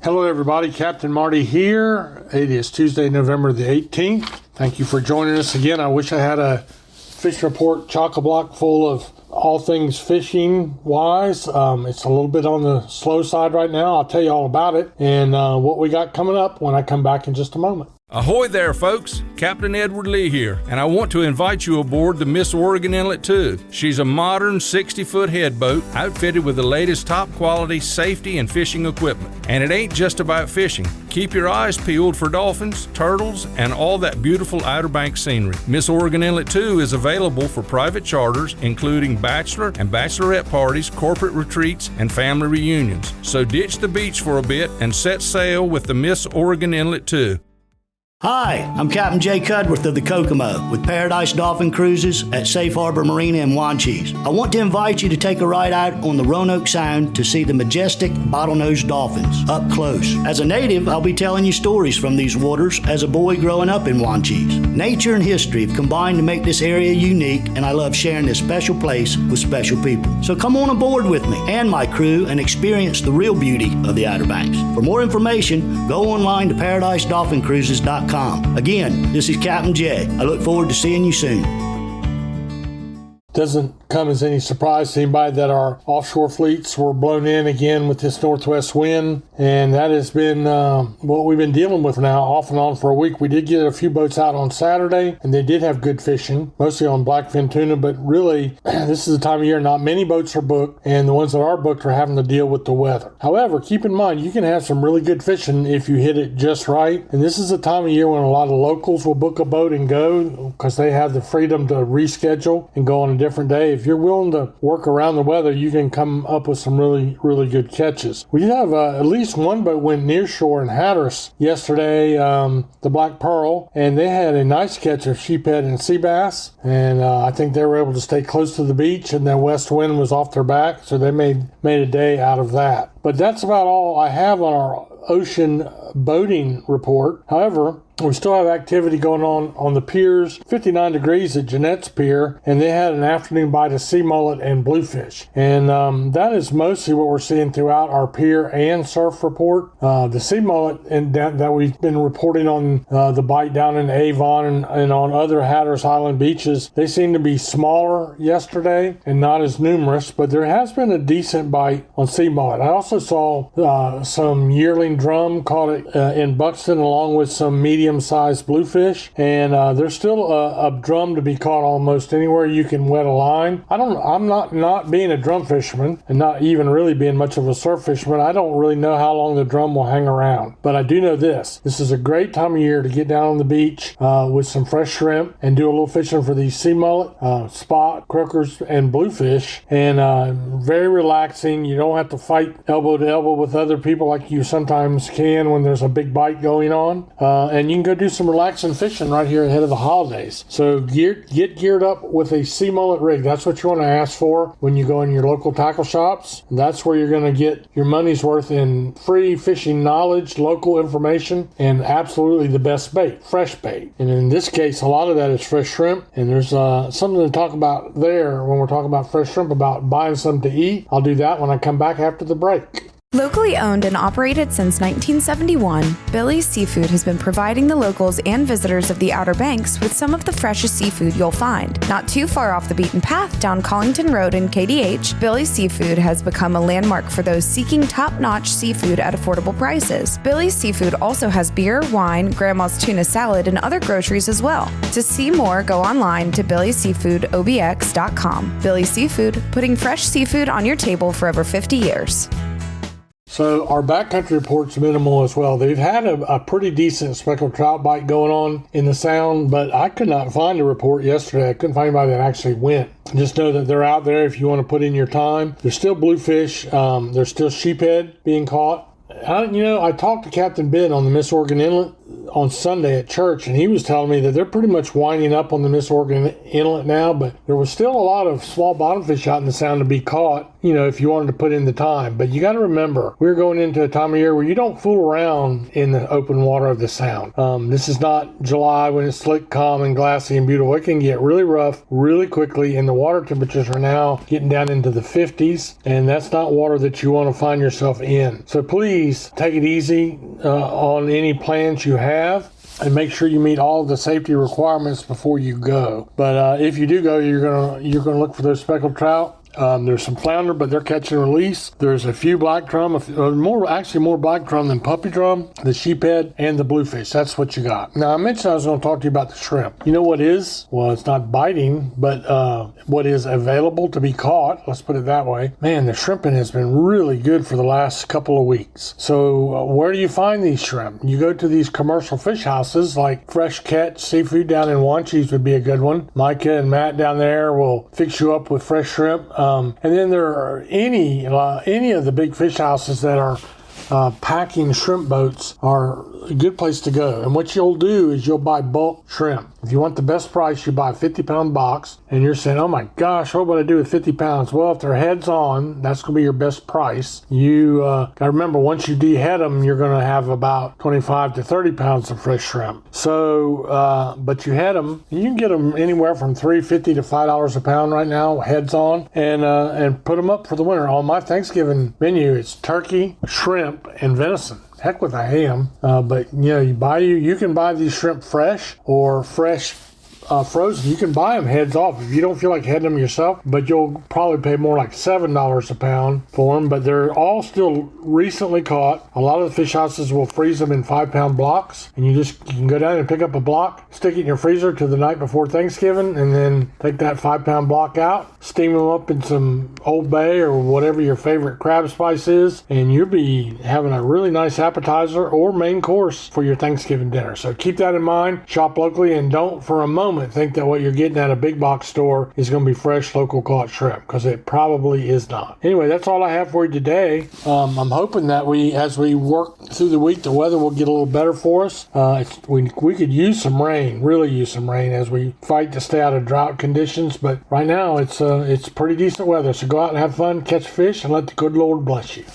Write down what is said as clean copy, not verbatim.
Hello everybody, Captain Marty here. It is Tuesday, November the 18th. Thank you for joining us again. I wish I had a fish report chock-a-block full of all things fishing wise. It's a little bit on the slow side right now. I'll tell you all about it and what we got coming up when I come back in just a moment. Ahoy there, folks. Captain Edward Lee here, and I want to invite you aboard the Miss Oregon Inlet 2. She's a modern 60-foot head boat outfitted with the latest top-quality safety and fishing equipment. And it ain't just about fishing. Keep your eyes peeled for dolphins, turtles, and all that beautiful Outer Banks scenery. Miss Oregon Inlet 2 is available for private charters, including bachelor and bachelorette parties, corporate retreats, and family reunions. So ditch the beach for a bit and set sail with the Miss Oregon Inlet 2. Hi, I'm Captain Jay Cudworth of the Kokomo with Paradise Dolphin Cruises at Safe Harbor Marina in Wanchese. I want to invite you to take a ride out on the Roanoke Sound to see the majestic bottlenose dolphins up close. As a native, I'll be telling you stories from these waters as a boy growing up in Wanchese. Nature and history have combined to make this area unique, and I love sharing this special place with special people. So come on aboard with me and my crew and experience the real beauty of the Outer Banks. For more information, go online to ParadiseDolphinCruises.com. Again, this is Captain Jay. I look forward to seeing you soon. Doesn't come as any surprise to anybody that our offshore fleets were blown in again with this northwest wind, and that has been what we've been dealing with now off and on for a week. We did get a few boats out on Saturday, and they did have good fishing, mostly on blackfin tuna, but really this is the time of year not many boats are booked, and the ones that are booked are having to deal with the weather. However, keep in mind you can have some really good fishing if you hit it just right, and this is the time of year when a lot of locals will book a boat and go because they have the freedom to reschedule and go on a different day. If you're willing to work around the weather, you can come up with some really, really good catches. We did have at least one boat went near shore in Hatteras yesterday, the Black Pearl, and they had a nice catch of sheephead and sea bass, and I think they were able to stay close to the beach, and that west wind was off their back, so they made a day out of that. But that's about all I have on our ocean boating report. However, we still have activity going on the piers. 59 degrees at Jeanette's Pier, and they had an afternoon bite of sea mullet and bluefish. And that is mostly what we're seeing throughout our pier and surf report. The sea mullet and that we've been reporting on the bite down in Avon and on other Hatteras Island beaches, they seem to be smaller yesterday and not as numerous, but there has been a decent bite on sea mullet. I also saw some yearling drum caught it in Buxton along with some medium-sized bluefish, and there's still a drum to be caught almost anywhere you can wet a line. I'm not being a drum fisherman and not even really being much of a surf fisherman. I don't really know how long the drum will hang around, but I do know this is a great time of year to get down on the beach with some fresh shrimp and do a little fishing for these sea mullet, spot, croakers, and bluefish, and very relaxing. You don't have to fight elbow to elbow with other people like you sometimes can when there's a big bite going on, and you can go do some relaxing fishing right here ahead of the holidays. So get geared up with a sea mullet rig. That's what you want to ask for when you go in your local tackle shops. That's where you're going to get your money's worth in free fishing knowledge, local information, and absolutely the best bait, fresh bait. And in this case, a lot of that is fresh shrimp, and there's something to talk about there when we're talking about fresh shrimp, about buying something to eat. I'll do that when I come back after the break. Locally owned and operated since 1971, Billy's Seafood has been providing the locals and visitors of the Outer Banks with some of the freshest seafood you'll find. Not too far off the beaten path down Collington Road in KDH, Billy's Seafood has become a landmark for those seeking top-notch seafood at affordable prices. Billy's Seafood also has beer, wine, grandma's tuna salad, and other groceries as well. To see more, go online to billyseafoodobx.com. Billy's Seafood, putting fresh seafood on your table for over 50 years. So our backcountry report's minimal as well. They've had a pretty decent speckled trout bite going on in the Sound, but I could not find a report yesterday. I couldn't find anybody that actually went. Just know that they're out there if you want to put in your time. There's still bluefish. There's still sheephead being caught. I talked to Captain Ben on the Miss Oregon Inlet on Sunday at church, and he was telling me that they're pretty much winding up on the Miss Oregon Inlet now, but there was still a lot of small bottom fish out in the Sound to be caught, if you wanted to put in the time. But you got to remember, we're going into a time of year where you don't fool around in the open water of the Sound. This is not July when it's slick, calm, and glassy and beautiful. It can get really rough really quickly, and the water temperatures are now getting down into the 50s, and that's not water that you want to find yourself in. So please take it easy on any plans you have, and make sure you meet all the safety requirements before you go. But if you do go, you're gonna look for those speckled trout. There's some flounder, but they're catch and release. There's a few black drum, more black drum than puppy drum, the sheephead, and the bluefish. That's what you got. Now, I mentioned I was going to talk to you about the shrimp. You know what is? Well, it's not biting, but what is available to be caught, let's put it that way. Man, the shrimping has been really good for the last couple of weeks. So where do you find these shrimp? You go to these commercial fish houses like Fresh Catch Seafood down in Wanchese would be a good one. Micah and Matt down there will fix you up with fresh shrimp. And then there are any of the big fish houses that are packing shrimp boats are a good place to go. And what you'll do is you'll buy bulk shrimp. If you want the best price, you buy a 50-pound box, and you're saying, oh my gosh, what would I do with 50 pounds? Well, if they're heads on, that's going to be your best price. You got to remember, once you dehead them, you're going to have about 25 to 30 pounds of fresh shrimp. So, but you head them, you can get them anywhere from $3.50 to $5 a pound right now, heads on, and put them up for the winter. On my Thanksgiving menu, it's turkey, shrimp, and venison. Heck with a ham, but you can buy these shrimp fresh or fresh frozen. You can buy them heads off if you don't feel like heading them yourself, but you'll probably pay more like $7 a pound for them. But they're all still recently caught. A lot of the fish houses will freeze them in 5-pound blocks, and you can go down and pick up a block, stick it in your freezer to the night before Thanksgiving, and then take that 5-pound block out, steam them up in some Old Bay or whatever your favorite crab spice is, and you'll be having a really nice appetizer or main course for your Thanksgiving dinner. So keep that in mind. Shop locally, and don't for a moment think that what you're getting at a big box store is going to be fresh, local caught shrimp, because it probably is not. Anyway, that's all I have for you today. I'm hoping that as we work through the week, the weather will get a little better for us. We could use some rain, really use some rain as we fight to stay out of drought conditions. But right now, it's pretty decent weather. So go out and have fun, catch fish, and let the good Lord bless you.